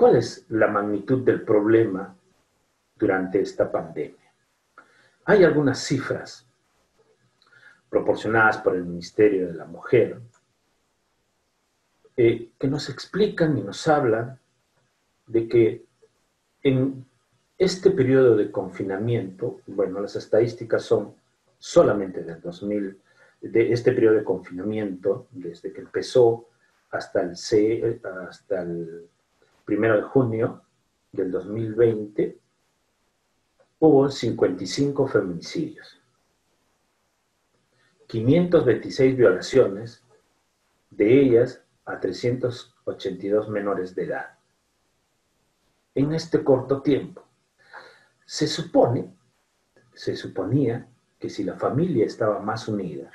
¿Cuál es la magnitud del problema durante esta pandemia? Hay algunas cifras proporcionadas por el Ministerio de la Mujer que nos explican y nos hablan de que en este periodo de confinamiento, bueno, las estadísticas son solamente del 2000, de este periodo de confinamiento, desde que empezó hasta el 1 de junio del 2020, hubo 55 feminicidios, 526 violaciones, de ellas a 382 menores de edad. En este corto tiempo, se suponía que si la familia estaba más unida,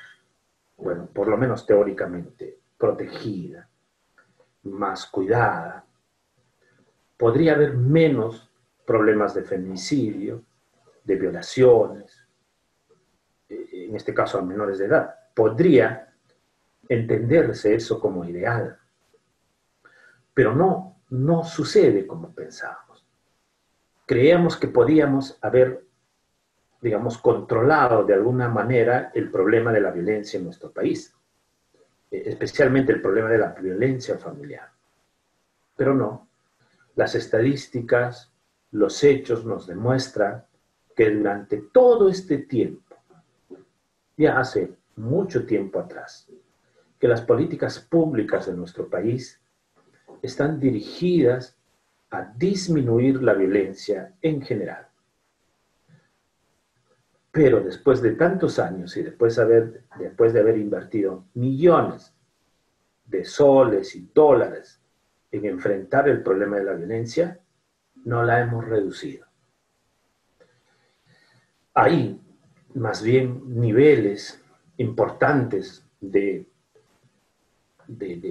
bueno, por lo menos teóricamente, protegida, más cuidada, podría haber menos problemas de feminicidio, de violaciones, en este caso a menores de edad. Podría entenderse eso como ideal, pero no sucede como pensábamos. Creíamos que podíamos haber, digamos, controlado de alguna manera el problema de la violencia en nuestro país, especialmente el problema de la violencia familiar. Pero no, las estadísticas, los hechos nos demuestran que durante todo este tiempo, ya hace mucho tiempo atrás, que las políticas públicas de nuestro país están dirigidas a disminuir la violencia en general. Pero después de tantos años y después de haber invertido millones de soles y dólares en enfrentar el problema de la violencia, no la hemos reducido. Hay más bien niveles importantes de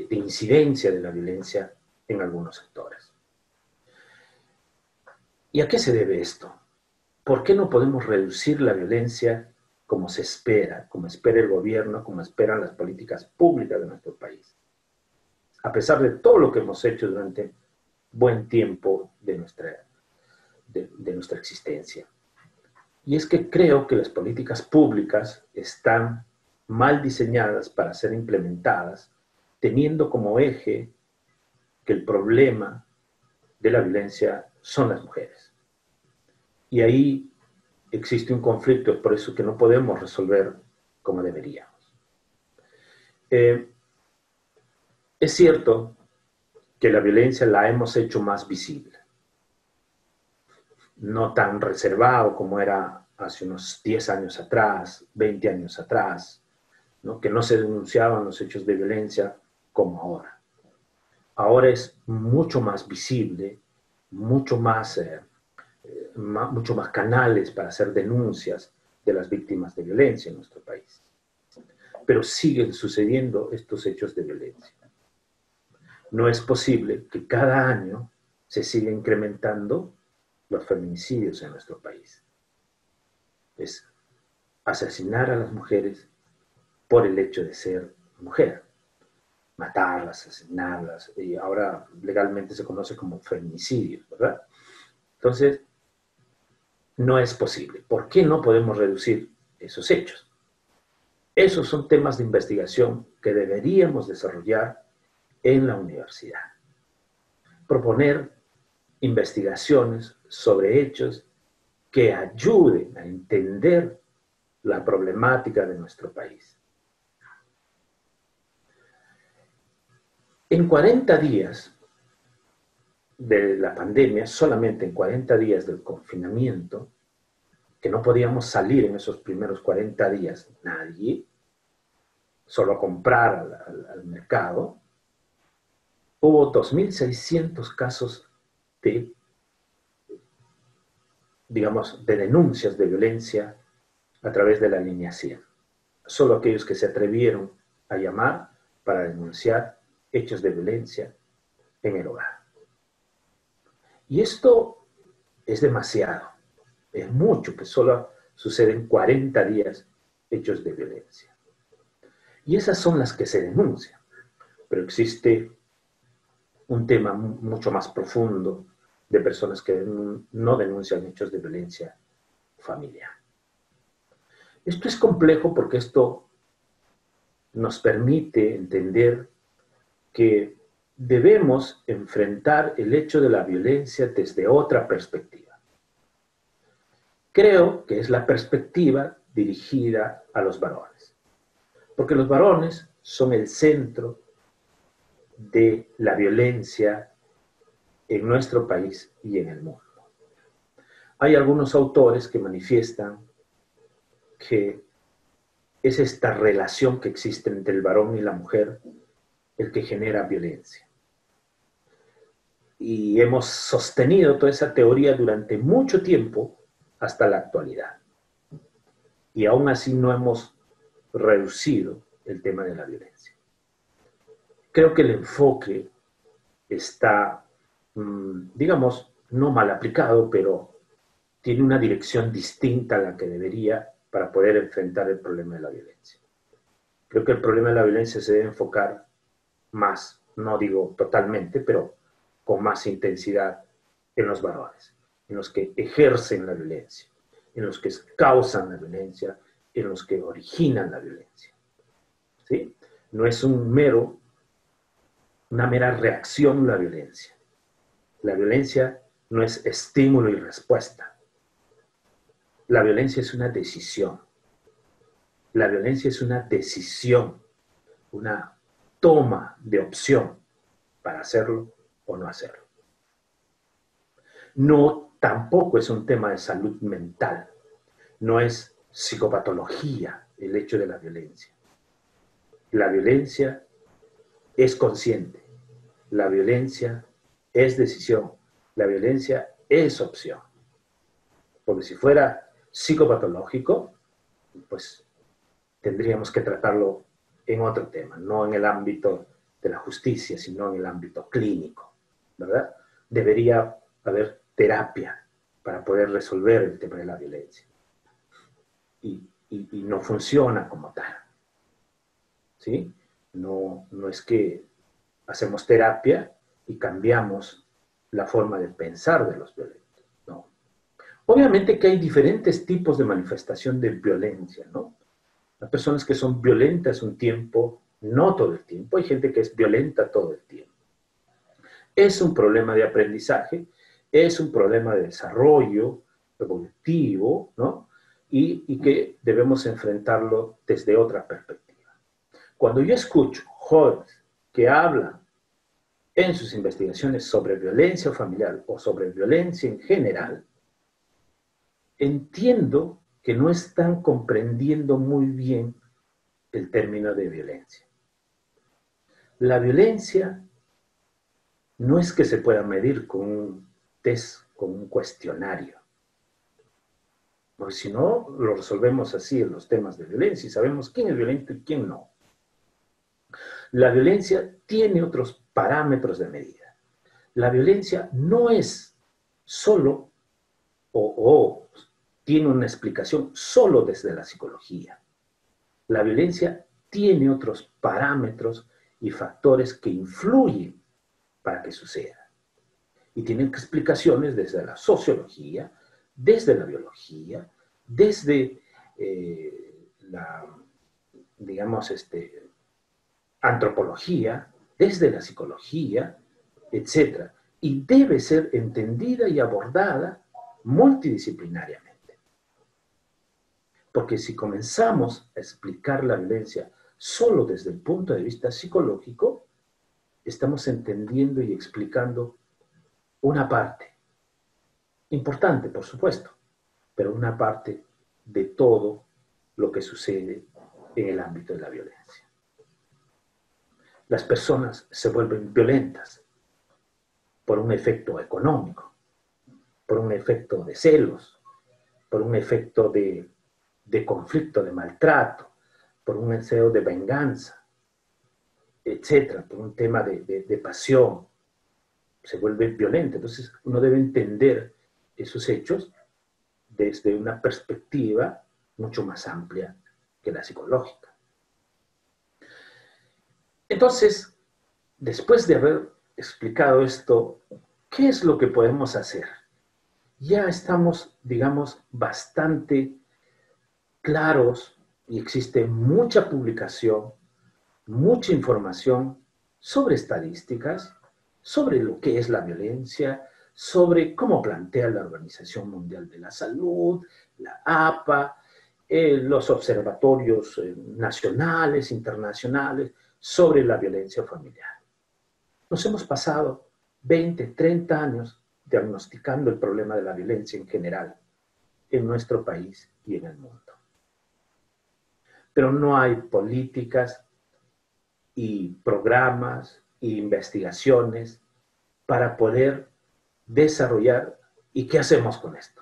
incidencia de la violencia en algunos sectores. ¿Y a qué se debe esto? ¿Por qué no podemos reducir la violencia como se espera, como espera el gobierno, como esperan las políticas públicas de nuestro país? A pesar de todo lo que hemos hecho durante buen tiempo de nuestra existencia. Y es que creo que las políticas públicas están mal diseñadas para ser implementadas, teniendo como eje que el problema de la violencia son las mujeres. Y ahí existe un conflicto, es por eso que no podemos resolver como deberíamos. Es cierto que la violencia la hemos hecho más visible, no tan reservado como era hace unos 10 años atrás, 20 años atrás, ¿no? Que no se denunciaban los hechos de violencia como ahora. Ahora es mucho más visible, mucho más canales para hacer denuncias de las víctimas de violencia en nuestro país. Pero siguen sucediendo estos hechos de violencia. No es posible que cada año se siga incrementando los feminicidios en nuestro país. Es asesinar a las mujeres por el hecho de ser mujer. Matarlas, asesinarlas, y ahora legalmente se conoce como feminicidio, ¿verdad? Entonces, no es posible. ¿Por qué no podemos reducir esos hechos? Esos son temas de investigación que deberíamos desarrollar en la universidad. Proponer investigaciones sobre hechos que ayuden a entender la problemática de nuestro país. En 40 días de la pandemia, solamente en 40 días del confinamiento, que no podíamos salir en esos primeros 40 días, nadie, solo a comprar al mercado, hubo 2.600 casos de, digamos, de denuncias de violencia a través de la línea 100. Solo aquellos que se atrevieron a llamar para denunciar hechos de violencia en el hogar. Y esto es demasiado, es mucho, que solo suceden 40 días hechos de violencia. Y esas son las que se denuncian. Pero existe un tema mucho más profundo de personas que no denuncian hechos de violencia familiar. Esto es complejo porque esto nos permite entender que debemos enfrentar el hecho de la violencia desde otra perspectiva. Creo que es la perspectiva dirigida a los varones, porque los varones son el centro de la violencia en nuestro país y en el mundo. Hay algunos autores que manifiestan que es esta relación que existe entre el varón y la mujer el que genera violencia. Y hemos sostenido toda esa teoría durante mucho tiempo hasta la actualidad. Y aún así no hemos reducido el tema de la violencia. Creo que el enfoque está, digamos, no mal aplicado, pero tiene una dirección distinta a la que debería para poder enfrentar el problema de la violencia. Creo que el problema de la violencia se debe enfocar más, no digo totalmente, pero con más intensidad en los varones, en los que ejercen la violencia, en los que causan la violencia, en los que originan la violencia. ¿Sí? No es una mera reacción la violencia. La violencia no es estímulo y respuesta. La violencia es una decisión. La violencia es una decisión, una toma de opción para hacerlo o no hacerlo. No, tampoco es un tema de salud mental. No es psicopatología el hecho de la violencia. La violencia es consciente. La violencia es decisión. La violencia es opción. Porque si fuera psicopatológico, pues tendríamos que tratarlo en otro tema, no en el ámbito de la justicia, sino en el ámbito clínico, ¿verdad? Debería haber terapia para poder resolver el tema de la violencia. Y no funciona como tal, ¿sí? No es que hacemos terapia y cambiamos la forma de pensar de los violentos, no. Obviamente que hay diferentes tipos de manifestación de violencia, ¿no? Hay personas que son violentas un tiempo, no todo el tiempo. Hay gente que es violenta todo el tiempo. Es un problema de aprendizaje, es un problema de desarrollo evolutivo, ¿no? Y que debemos enfrentarlo desde otra perspectiva. Cuando yo escucho jóvenes que hablan en sus investigaciones sobre violencia familiar o sobre violencia en general, entiendo que no están comprendiendo muy bien el término de violencia. La violencia no es que se pueda medir con un test, con un cuestionario, porque si no, lo resolvemos así en los temas de violencia y sabemos quién es violento y quién no. La violencia tiene otros parámetros de medida. La violencia no es solo o tiene una explicación solo desde la psicología. La violencia tiene otros parámetros y factores que influyen para que suceda. Y tienen explicaciones desde la sociología, desde la biología, desde la, digamos, antropología, desde la psicología, etc. Y debe ser entendida y abordada multidisciplinariamente. Porque si comenzamos a explicar la violencia solo desde el punto de vista psicológico, estamos entendiendo y explicando una parte, importante por supuesto, pero una parte de todo lo que sucede en el ámbito de la violencia. Las personas se vuelven violentas por un efecto económico, por un efecto de celos, por un efecto de conflicto, de maltrato, por un deseo de venganza, etcétera, por un tema de pasión, se vuelve violenta. Entonces uno debe entender esos hechos desde una perspectiva mucho más amplia que la psicológica. Entonces, después de haber explicado esto, ¿qué es lo que podemos hacer? Ya estamos, digamos, bastante claros y existe mucha publicación, mucha información sobre estadísticas, sobre lo que es la violencia, sobre cómo plantea la Organización Mundial de la Salud, la APA, los observatorios nacionales, internacionales, sobre la violencia familiar. Nos hemos pasado 20, 30 años diagnosticando el problema de la violencia en general en nuestro país y en el mundo. Pero no hay políticas y programas e investigaciones para poder desarrollar. ¿Y qué hacemos con esto?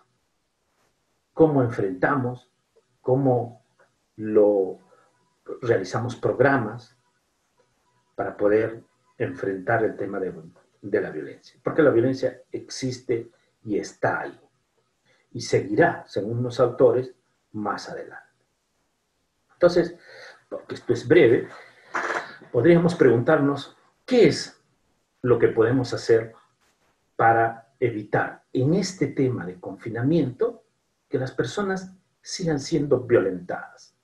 ¿Cómo enfrentamos? ¿Cómo lo realizamos programas para poder enfrentar el tema de la violencia? Porque la violencia existe y está ahí. Y seguirá, según los autores, más adelante. Entonces, porque esto es breve, podríamos preguntarnos qué es lo que podemos hacer para evitar en este tema de confinamiento que las personas sigan siendo violentadas,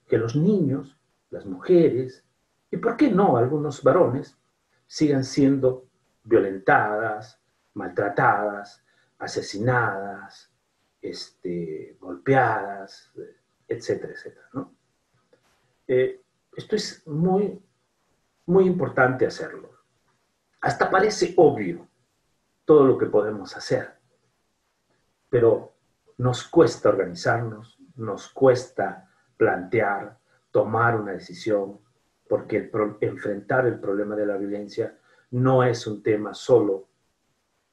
que los niños, las mujeres y, ¿por qué no, algunos varones sigan siendo violentadas, maltratadas, asesinadas, golpeadas, etcétera, etcétera, ¿no? Esto es muy, muy importante hacerlo. Hasta parece obvio todo lo que podemos hacer, pero nos cuesta organizarnos, nos cuesta plantear, tomar una decisión, porque enfrentar el problema de la violencia no es un tema solo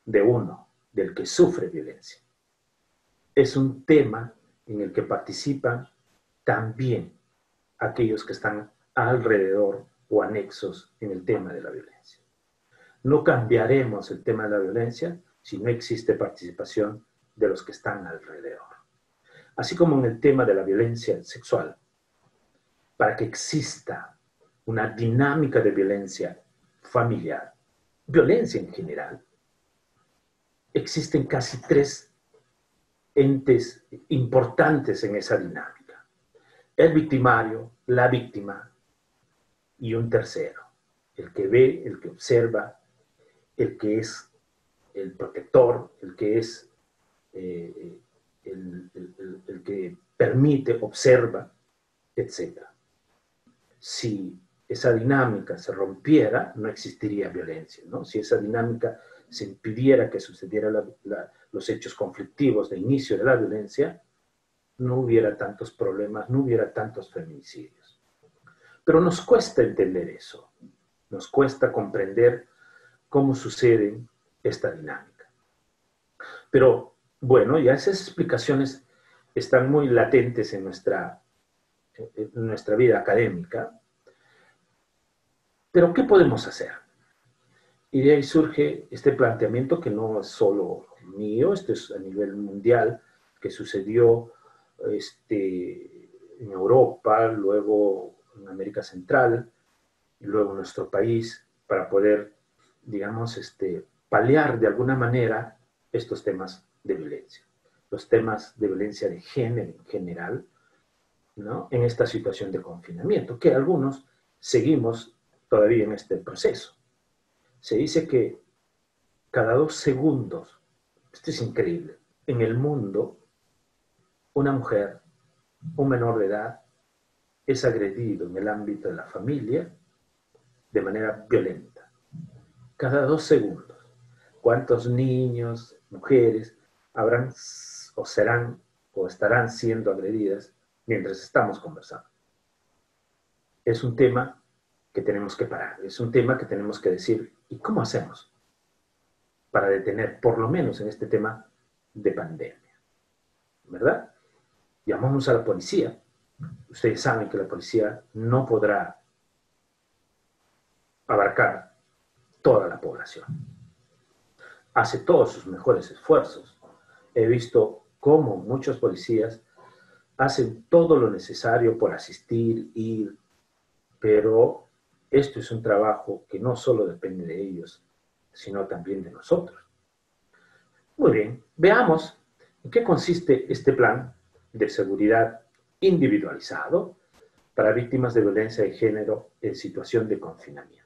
de uno, del que sufre violencia. Es un tema en el que participan también aquellos que están alrededor o anexos en el tema de la violencia. No cambiaremos el tema de la violencia si no existe participación de los que están alrededor. Así como en el tema de la violencia sexual, para que exista una dinámica de violencia familiar, violencia en general, existen casi 3 entes importantes en esa dinámica. El victimario, la víctima y un tercero, el que ve, el que observa, el que es el protector, el que es el que permite, observa, etc. Si esa dinámica se rompiera, no existiría violencia, ¿no? Si esa dinámica se impidiera que sucedieran los hechos conflictivos de inicio de la violencia, no hubiera tantos problemas, no hubiera tantos feminicidios. Pero nos cuesta entender eso, nos cuesta comprender cómo sucede esta dinámica. Pero bueno, ya esas explicaciones están muy latentes en nuestra vida académica. Pero ¿qué podemos hacer? Y de ahí surge este planteamiento que no es solo mío, esto es a nivel mundial, que sucedió en Europa, luego en América Central, y luego en nuestro país, para poder, digamos, paliar de alguna manera estos temas de violencia. Los temas de violencia de género en general, ¿no? En esta situación de confinamiento, que algunos seguimos todavía en este proceso. Se dice que cada 2 segundos, esto es increíble, en el mundo, una mujer, un menor de edad, es agredido en el ámbito de la familia de manera violenta. Cada 2 segundos. ¿Cuántos niños, mujeres habrán o serán o estarán siendo agredidas mientras estamos conversando? Es un tema que tenemos que parar, es un tema que tenemos que decir, ¿y cómo hacemos para detener, por lo menos en este tema de pandemia? ¿Verdad? Llamamos a la policía. Ustedes saben que la policía no podrá abarcar toda la población. Hace todos sus mejores esfuerzos. He visto cómo muchos policías hacen todo lo necesario por asistir, ir, pero esto es un trabajo que no solo depende de ellos, sino también de nosotros. Muy bien, veamos en qué consiste este plan de seguridad individualizado para víctimas de violencia de género en situación de confinamiento.